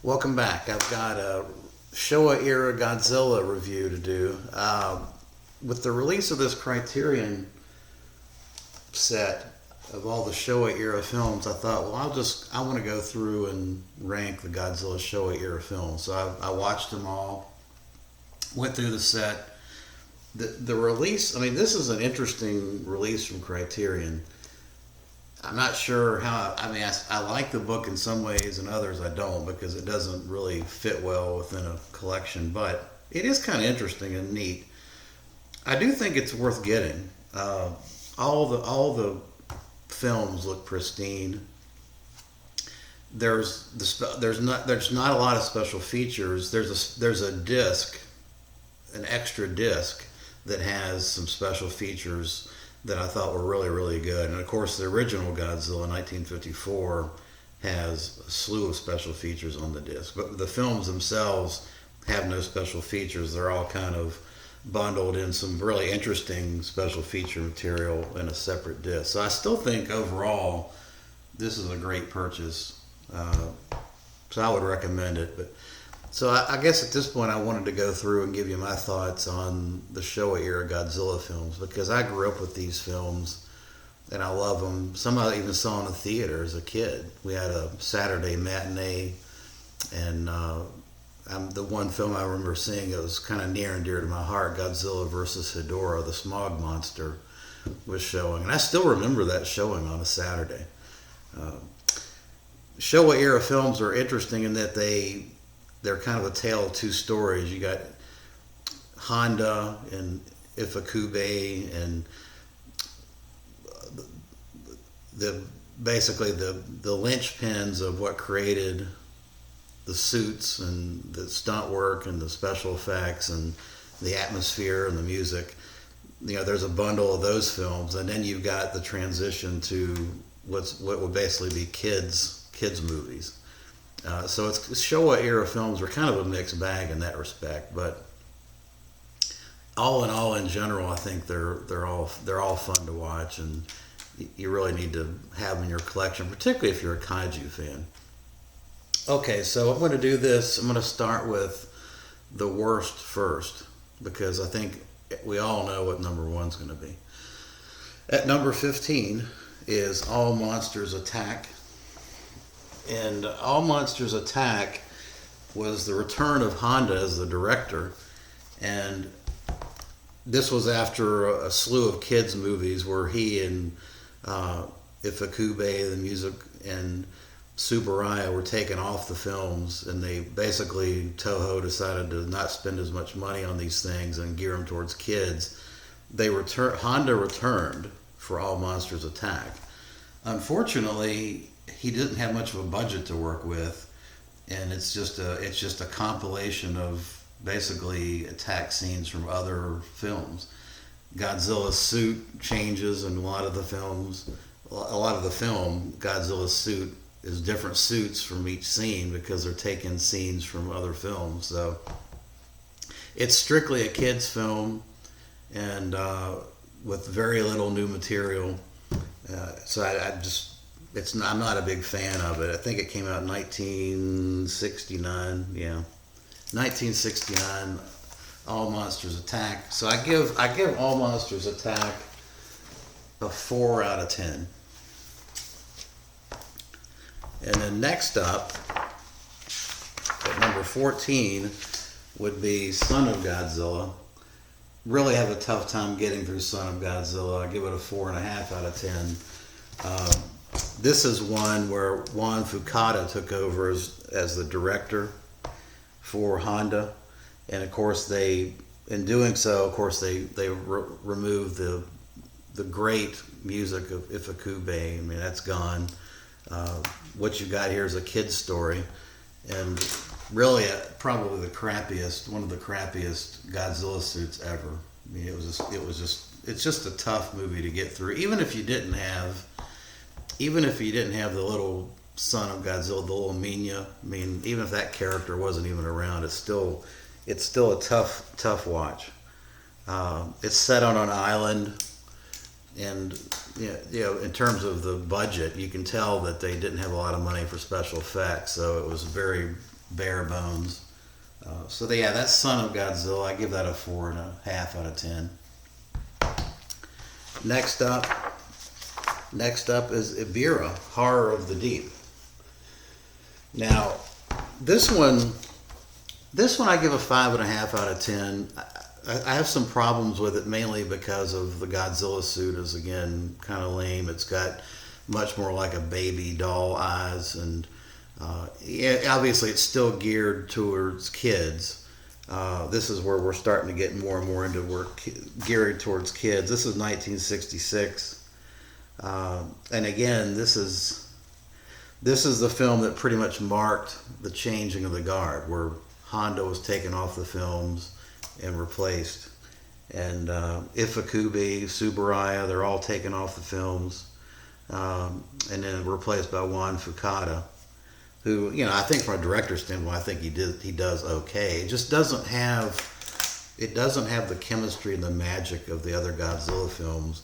Welcome back. I've got a Showa era Godzilla review to do. With the release of this Criterion set of all the Showa era films, I thought, well, I want to go through and rank the Godzilla Showa era films. So I watched them all, went through the set. The release, I mean, this is an interesting release from Criterion. I'm not sure how. I mean, I like the book in some ways, and others I don't because it doesn't really fit well within a collection. But it is kind of interesting and neat. I do think it's worth getting. All the films look pristine. There's not a lot of special features. There's a disc, an extra disc that has some special features that I thought were really, really good. And of course, the original Godzilla 1954 has a slew of special features on the disc. But the films themselves have no special features. They're all kind of bundled in some really interesting special feature material in a separate disc. So I still think overall, this is a great purchase. So I would recommend it. But so I guess at this point I wanted to go through and give you my thoughts on the Showa era Godzilla films because I grew up with these films and I love them. Some I even saw in the theater as a kid. We had a Saturday matinee, and the one film I remember seeing that was kind of near and dear to my heart, Godzilla versus Hedorah, the smog monster, was showing. And I still remember that showing on a Saturday. Showa era films are interesting in that they're kind of a tale of two stories. You got Honda and Ifukube and basically the linchpins of what created the suits and the stunt work and the special effects and the atmosphere and the music. You know, there's a bundle of those films, and then you've got the transition to what would basically be kids movies. So it's Showa era films are kind of a mixed bag in that respect, but all in all, in general, I think they're all fun to watch, and you really need to have them in your collection, particularly if you're a kaiju fan. Okay, so I'm going to do this. I'm going to start with the worst first because I think we all know what number one's going to be. At number 15 is All Monsters Attack. And All Monsters Attack was the return of Honda as the director. And this was after a slew of kids' movies where he and Ifukube, the music, and Tsuburaya were taken off the films. And they basically, Toho decided to not spend as much money on these things and gear them towards kids. Honda returned for All Monsters Attack. Unfortunately, he didn't have much of a budget to work with, and it's just a compilation of basically attack scenes from other films. Godzilla's suit changes in a lot of the films. A lot of the film, Godzilla's suit is different suits from each scene because they're taking scenes from other films. So it's strictly a kids' film, and with very little new material. So I'm not a big fan of it. I think it came out in 1969. Yeah, 1969. All Monsters Attack. So I give All Monsters Attack a 4 out of 10. And then next up, at number 14, would be Son of Godzilla. Really have a tough time getting through Son of Godzilla. I give it a 4.5 out of 10. This is one where Juan Fukada took over as the director for Honda, and of course in doing so, of course they removed the great music of Ifukube. I mean, that's gone. What you got here is a kid's story, and really probably one of the crappiest Godzilla suits ever. I mean, it's just a tough movie to get through, even if you didn't have the little son of Godzilla, the little Minya. I mean, even if that character wasn't even around, it's still a tough watch. It's set on an island, and in terms of the budget, you can tell that they didn't have a lot of money for special effects, so it was very, bare bones. Yeah, that's Son of Godzilla. I give that a 4.5 out of 10. Next up is Ibira, Horror of the Deep. Now, this one I give a 5.5 out of 10. I have some problems with it, mainly because of the Godzilla suit is, again, kind of lame. It's got much more like a baby doll eyes, and obviously it's still geared towards kids. This is where we're starting to get more and more into work geared towards kids. This is 1966, and again, this is the film that pretty much marked the changing of the guard, where Honda was taken off the films and replaced, and Ifukube, Tsuburaya, they're all taken off the films, and then replaced by Juan Fukuda, who, I think from a director's standpoint, I think he does okay. It just doesn't have the chemistry and the magic of the other Godzilla films,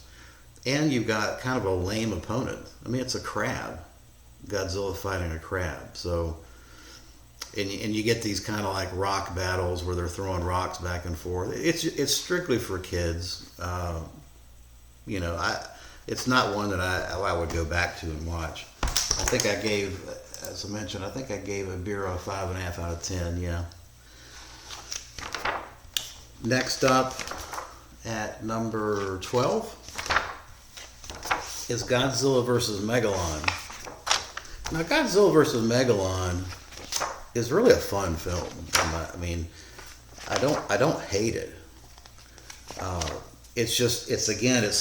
and you've got kind of a lame opponent. I mean, it's a crab. Godzilla fighting a crab. So, and you get these kind of like rock battles where they're throwing rocks back and forth. It's strictly for kids. It's not one that I would go back to and watch. I think I gave, as I mentioned, Ibira a 5.5 out of 10. Yeah. Next up, at number 12, is Godzilla vs. Megalon. Now, Godzilla vs. Megalon is really a fun film. I mean, I don't hate it. It's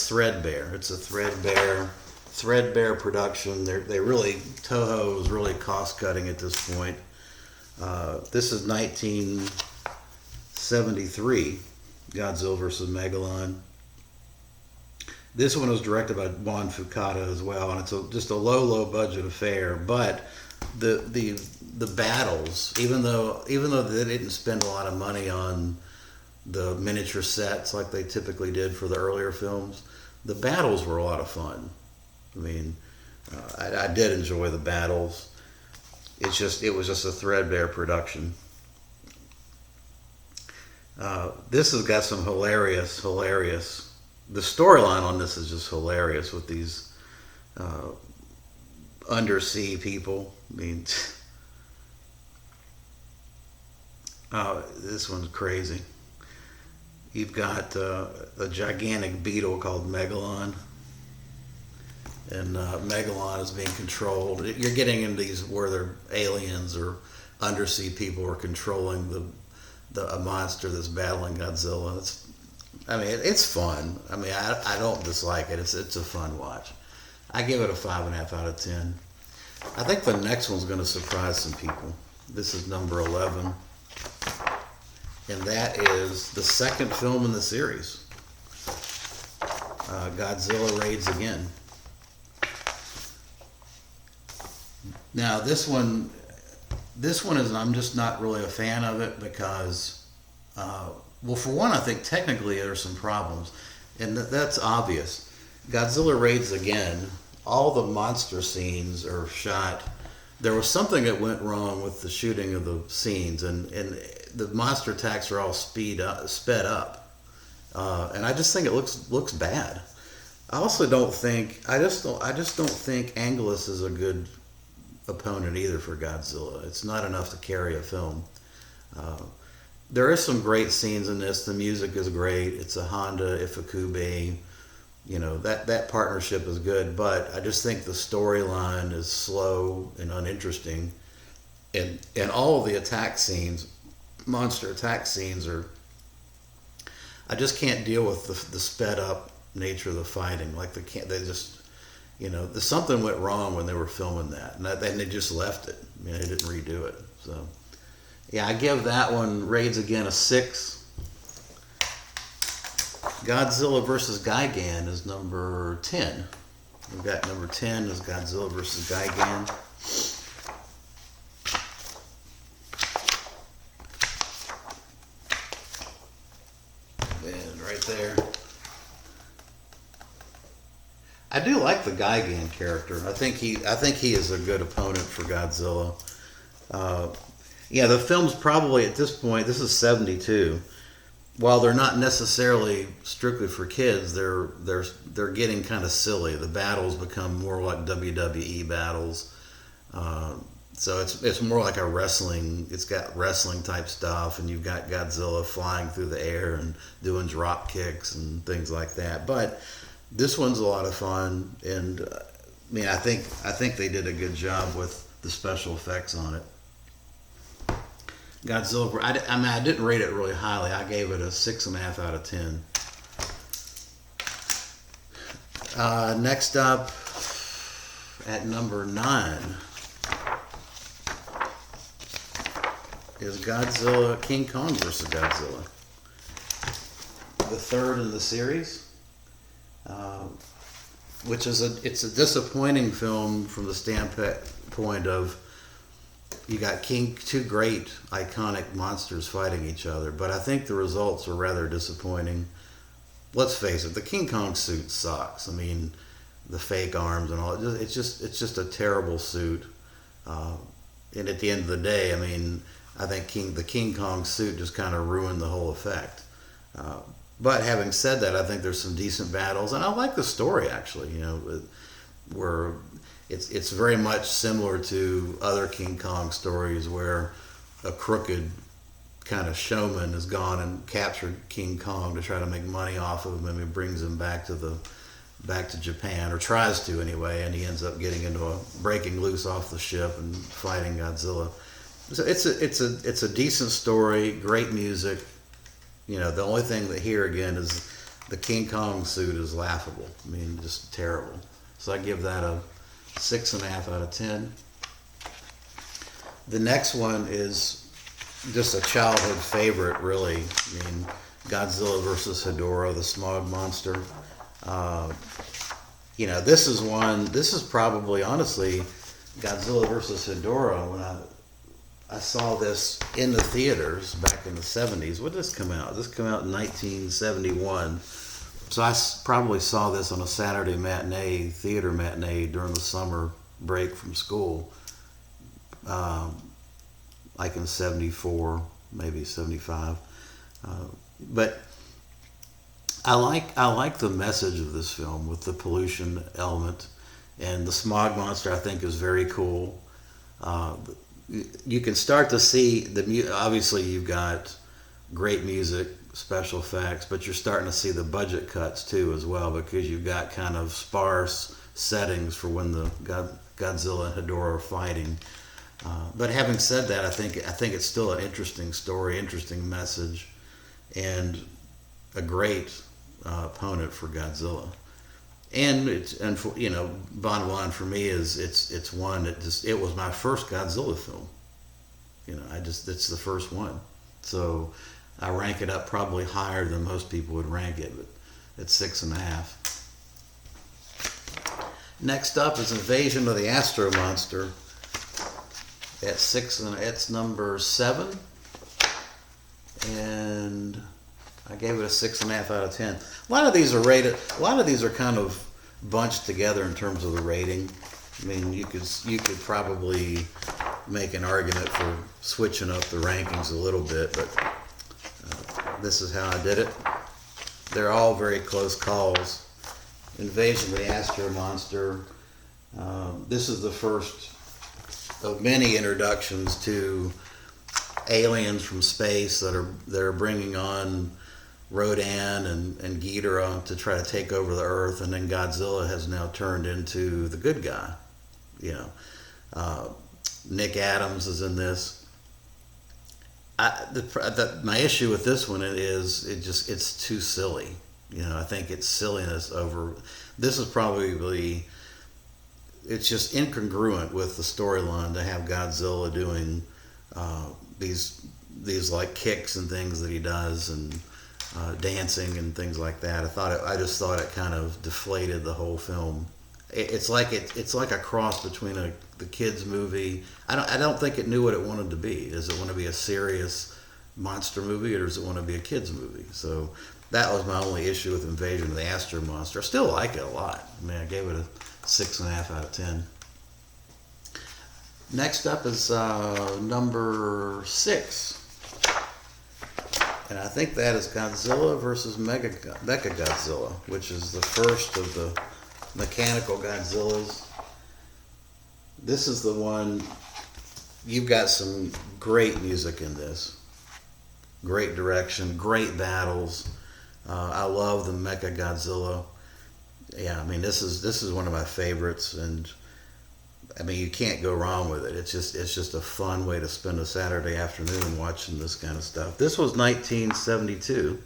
threadbare. It's a threadbare production. Toho is really cost cutting at this point. This is 1973, Godzilla vs. Megalon. This one was directed by Juan Fukuda as well, and it's just a low budget affair. But the battles, even though they didn't spend a lot of money on the miniature sets like they typically did for the earlier films, the battles were a lot of fun. I mean, I did enjoy the battles. It was just a threadbare production. This has got some hilarious. The storyline on this is just hilarious with these undersea people. I mean, this one's crazy. You've got a gigantic beetle called Megalon, and Megalon is being controlled. You're getting into these where they're aliens or undersea people are controlling a monster that's battling Godzilla. It's fun. I mean, I don't dislike it. It's a fun watch. I give it a 5.5 out of 10. I think the next one's going to surprise some people. This is number 11. And that is the second film in the series. Godzilla Raids Again. Now, this one is, I'm just not really a fan of it because, well, for one, I think technically there's some problems, and that's obvious. Godzilla Raids Again, all the monster scenes are shot. There was something that went wrong with the shooting of the scenes, and the monster attacks are all sped up, and I just think it looks bad. I also don't think I just don't think Anguirus is a good opponent either for Godzilla. It's not enough to carry a film. There is some great scenes in this. The music is great. It's a Honda Ifukube. That partnership is good, but I just think the storyline is slow and uninteresting. And all of the monster attack scenes are, I just can't deal with the sped up nature of the fighting. Like something went wrong when they were filming that, and they just left it. I mean, they didn't redo it. So, yeah, I give that one, Raids Again, a 6. Godzilla vs. Gigan is number 10. We've got number 10 is Godzilla vs. Gigan. And right there. I do like the Gigan character. I think he is a good opponent for Godzilla. Yeah, the film's probably at this point. This is '72. While they're not necessarily strictly for kids, they're getting kind of silly. The battles become more like WWE battles. Uh, so it's more like a wrestling. It's got wrestling type stuff, and you've got Godzilla flying through the air and doing drop kicks and things like that. But this one's a lot of fun, and I mean, I think they did a good job with the special effects on it. Godzilla. I mean, I didn't rate it really highly. I gave it a 6.5 out of 10. Next up, at number 9, is Godzilla King Kong versus Godzilla, the third in the series, which is it's a disappointing film from the standpoint of you got two great iconic monsters fighting each other, but I think the results were rather disappointing. Let's face it, the King Kong suit sucks. I mean, the fake arms and all. It's just a terrible suit. And at the end of the day, I mean, I think the King Kong suit just kind of ruined the whole effect. But having said that, I think there's some decent battles, and I like the story actually. You know, where it's very much similar to other King Kong stories where a crooked kind of showman has gone and captured King Kong to try to make money off of him, and he brings him back to Japan, or tries to anyway, and he ends up breaking loose off the ship and fighting Godzilla. So it's a decent story, great music. You know, the only thing that here again is the King Kong suit is laughable. I mean, just terrible. So I give that a 6.5 out of 10. The next one is just a childhood favorite, really. I mean, Godzilla versus Hedorah, the smog monster. You know, this is probably, honestly, Godzilla versus Hedorah. When I saw this in the theaters back in the 70s. When did this come out? This came out in 1971. So I probably saw this on a Saturday theater matinee during the summer break from school, like in '74, maybe '75. But I like the message of this film with the pollution element, and the smog monster. I think is very cool. You can start to see obviously you've got great music, special effects, but you're starting to see the budget cuts too as well, because you've got kind of sparse settings for when the Godzilla and Hedorah are fighting. But having said that, I think it's still an interesting story, interesting message, and a great opponent for Godzilla. And for, you know, bottom line for me is it's one that it was my first Godzilla film. You know, it's the first one, so I rank it up probably higher than most people would rank it, but it's 6.5. Next up is Invasion of the Astro Monster at 6, and it's number 7, and I gave it a 6.5 out of 10. A lot of these are kind of bunched together in terms of the rating. I mean, you could probably make an argument for switching up the rankings a little bit, but this is how I did it. They're all very close calls. Invasion of the Astro Monster. This is the first of many introductions to aliens from space that are bringing on Rodan and Ghidorah to try to take over the Earth, and then Godzilla has now turned into the good guy. You know, Nick Adams is in this. My issue with this one is it's too silly. You know, I think it's silliness over. This is probably, it's just incongruent with the storyline to have Godzilla doing these like kicks and things that he does, and dancing and things like that. I just thought it kind of deflated the whole film. It's like a cross between the kids movie. I don't think it knew what it wanted to be. Does it want to be a serious monster movie, or does it want to be a kids movie? So that was my only issue with Invasion of the Astro Monster. I still like it a lot. I mean, I gave it a 6.5 out of 10. Next up is number 6. And I think that is Godzilla versus Mechagodzilla, which is the first of the mechanical Godzillas. This is the one, you've got some great music in this. Great direction, great battles. I love the Mechagodzilla. Yeah, I mean, this is one of my favorites, and I mean, you can't go wrong with it. It's just a fun way to spend a Saturday afternoon watching this kind of stuff. This was 1972,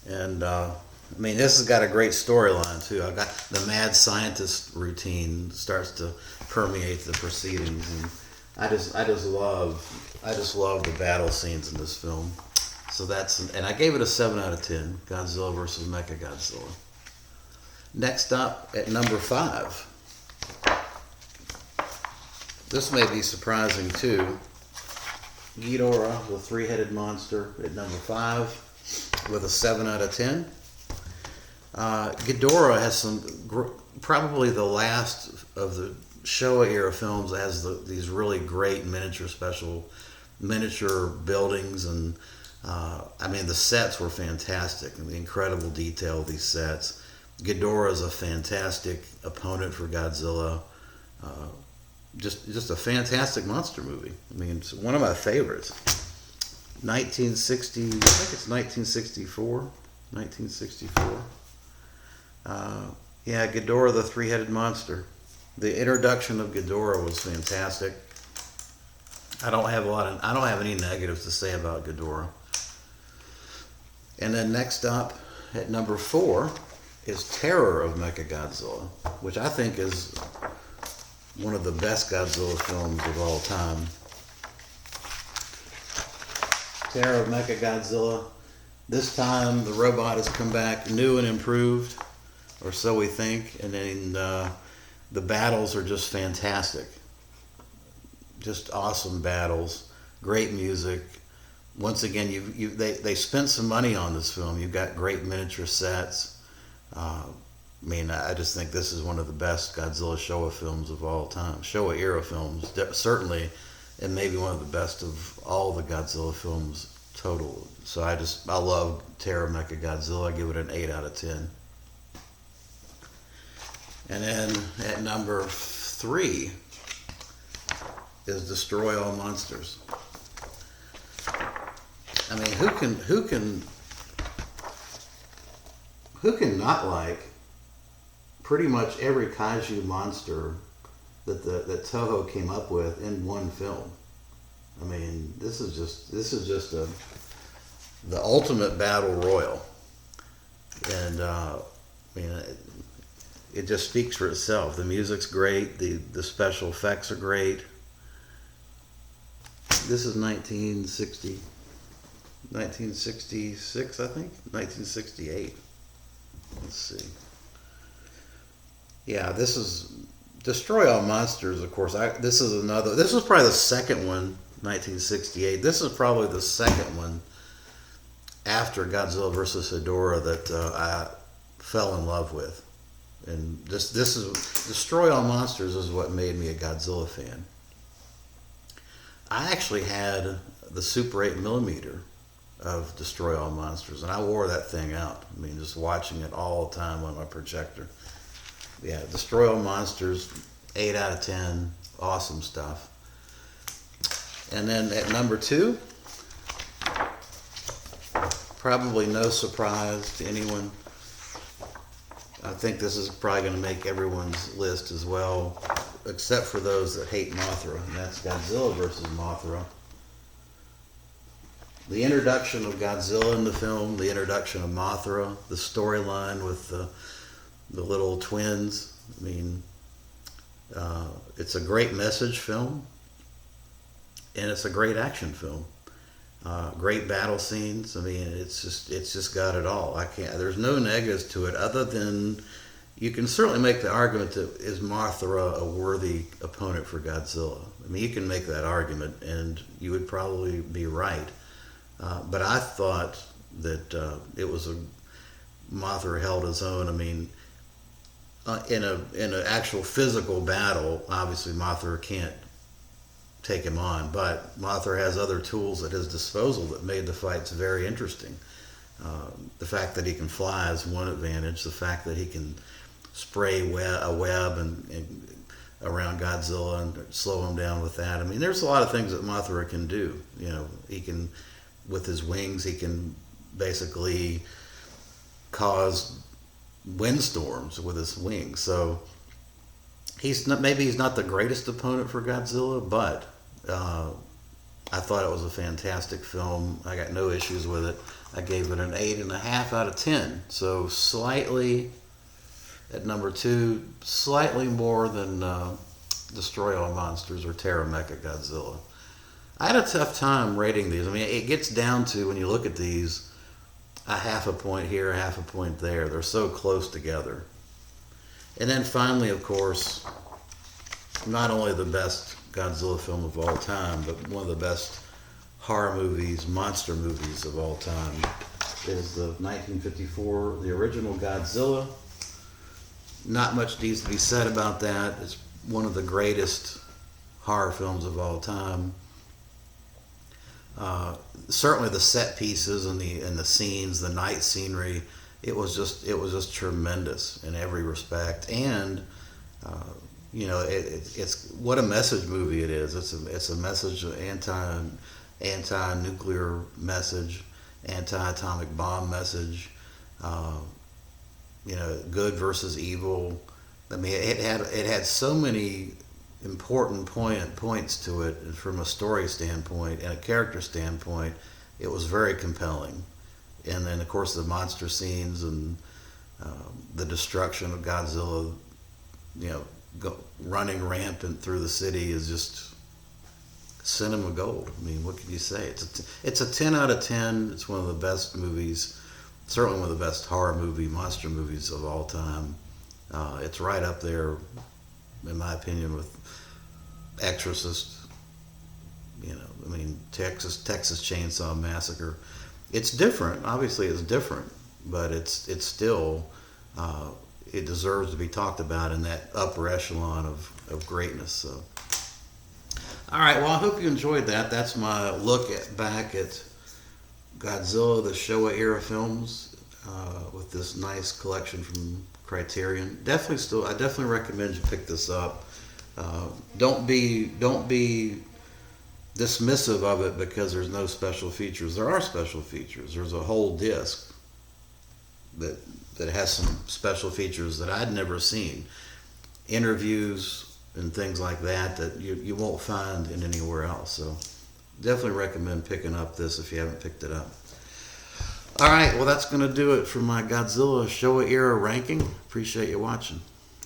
and I mean, this has got a great storyline too. I got the mad scientist routine starts to permeate the proceedings, and I just love the battle scenes in this film. So and I gave it a 7 out of 10. Godzilla versus Mechagodzilla. Next up at number 5. This may be surprising too. Ghidorah, the three-headed monster, at number 5 with a 7 out of 10. Ghidorah has probably the last of the Showa era films that has these really great miniature buildings, and I mean, the sets were fantastic, and the incredible detail of these sets. Ghidorah is a fantastic opponent for Godzilla. Just a fantastic monster movie. I mean, it's one of my favorites. 1960, I think it's 1964. 1964. Yeah, Ghidorah, the three-headed monster. The introduction of Ghidorah was fantastic. I don't have any negatives to say about Ghidorah. And then next up at number 4 is Terror of Mechagodzilla, which I think is one of the best Godzilla films of all time. Terror of Mechagodzilla. This time the robot has come back new and improved, or so we think, and then the battles are just fantastic. Just awesome battles, great music. Once again, they spent some money on this film. You've got great miniature sets. I mean, I just think this is one of the best Godzilla Showa films of all time. Showa era films, certainly, and maybe one of the best of all the Godzilla films total. So I love Terror of Mechagodzilla. I give it an 8 out of 10. And then at number 3 is Destroy All Monsters. I mean, who can not like pretty much every kaiju monster that Toho came up with in one film? I mean, this is just the ultimate battle royal, and I mean, it just speaks for itself. The music's great. The special effects are great. This is 1966, I think? 1968. Let's see. Yeah, this is Destroy All Monsters, of course. This was probably the second one, 1968. This is probably the second one after Godzilla vs. Hedorah that I fell in love with. And this is Destroy All Monsters is what made me a Godzilla fan. I actually had the Super 8mm of Destroy All Monsters, and I wore that thing out. I mean, just watching it all the time on my projector. Yeah, Destroy All Monsters, 8 out of 10, awesome stuff. And then at number 2, probably no surprise to anyone, I think this is probably going to make everyone's list as well, except for those that hate Mothra, and that's Godzilla versus Mothra. The introduction of Godzilla in the film, the introduction of Mothra, the storyline with the little twins. I mean, it's a great message film, and it's a great action film. Great battle scenes. I mean, it's just got it all. There's no negatives to it other than you can certainly make the argument that is Mothra a worthy opponent for Godzilla. I mean, you can make that argument, and you would probably be right. But I thought that it was Mothra held his own. I mean, in an actual physical battle, obviously Mothra can't take him on, but Mothra has other tools at his disposal that made the fights very interesting. The fact that he can fly is one advantage. The fact that he can spray a web and around Godzilla and slow him down with that. I mean, there's a lot of things that Mothra can do. You know, he can, with his wings, he can basically cause windstorms with his wings. So maybe he's not the greatest opponent for Godzilla, but I thought it was a fantastic film. I got no issues with it. I gave it an 8.5 out of 10. So slightly at number 2, slightly more than Destroy All Monsters or Terra Mecha Godzilla. I had a tough time rating these. I mean, it gets down to, when you look at these, a half a point here, a half a point there. They're so close together. And then finally, of course, not only the best Godzilla film of all time, but one of the best horror movies, monster movies of all time, is the 1954, the original Godzilla. Not much needs to be said about that. It's one of the greatest horror films of all time. Certainly the set pieces and the scenes, the night scenery, it was just tremendous in every respect. And you know, it's what a message movie it is. It's a message, anti-nuclear message, anti-atomic bomb message. You know, good versus evil. I mean, it had so many important points to it from a story standpoint and a character standpoint. It was very compelling. And then, of course, the monster scenes and the destruction of Godzilla, you know, running rampant through the city is just cinema gold. I mean, what can you say? It's a 10 out of 10. It's one of the best movies, certainly one of the best horror movie, monster movies of all time. It's right up there, in my opinion, with Exorcist. You know, I mean, Texas Chainsaw Massacre. It's different. Obviously, it's different, but it's still it deserves to be talked about in that upper echelon of greatness. So, all right. Well, I hope you enjoyed that. That's my look back at Godzilla, the Showa era films, with this nice collection from Criterion. I definitely recommend you pick this up. Don't be dismissive of it because there's no special features. There are special features. There's a whole disc that has some special features that I'd never seen. Interviews and things like that you won't find in anywhere else. So definitely recommend picking up this if you haven't picked it up. All right, well, that's going to do it for my Godzilla Showa era ranking. Appreciate you watching.